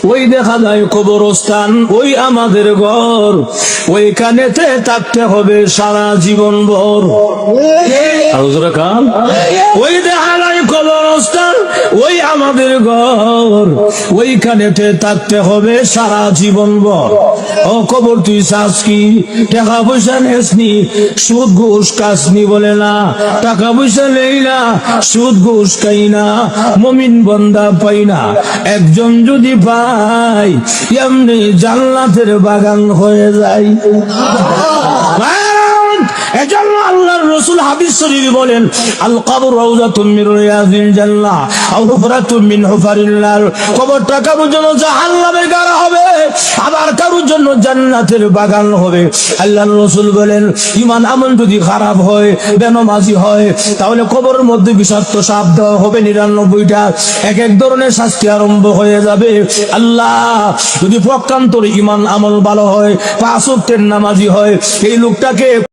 ওই দেখা যায় কবরস্থান, ওই আমাদের ঘর, ওইখানেতে থাকতে হবে সারা জীবন ভর। ওই দেখা যায় কবরস্থান, ওই আমাদের ঘর, ওইখানেতে থাকতে হবে সারা জীবন ভর। ও কবর তুই চাস কি? টাকা পয়সা নেসনি, সুদ ঘুষ কাসনি বলে না, টাকা পয়সা নেই না, সুদ ঘুষ খাই না, মুমিন বান্দা পাই না। একজন যদি পাই এমনি জান্নাতের বাগান হয়ে যায়। এজন্য আল্লাহর রাসূল হাদিস শরীফ বলেন, আল কবর রাউযাতুম মিন রিয়াজিল জান্নাহ আও হুফরাতুম মিন হুফারিন নার। কবরটা কারোর জন্য জাহান্নামের গাড়া হবে, আবার কারোর জন্য জান্নাতের বাগান হবে। আল্লাহর রাসূল বলেন, ঈমান আমল যদি খারাপ হয়, বেনামাজি হয়, তাহলে কবরের মধ্যে বিষাক্ত সাপ দেওয়া হবে ৯৯টা। এক এক ধরনের শাস্তি আরম্ভ হয়ে যাবে। আল্লাহ যদি পক্ষান্তরে ঈমান আমল ভালো হয়, ৫ ওয়াক্তের নামাজি হয়, এই লোকটাকে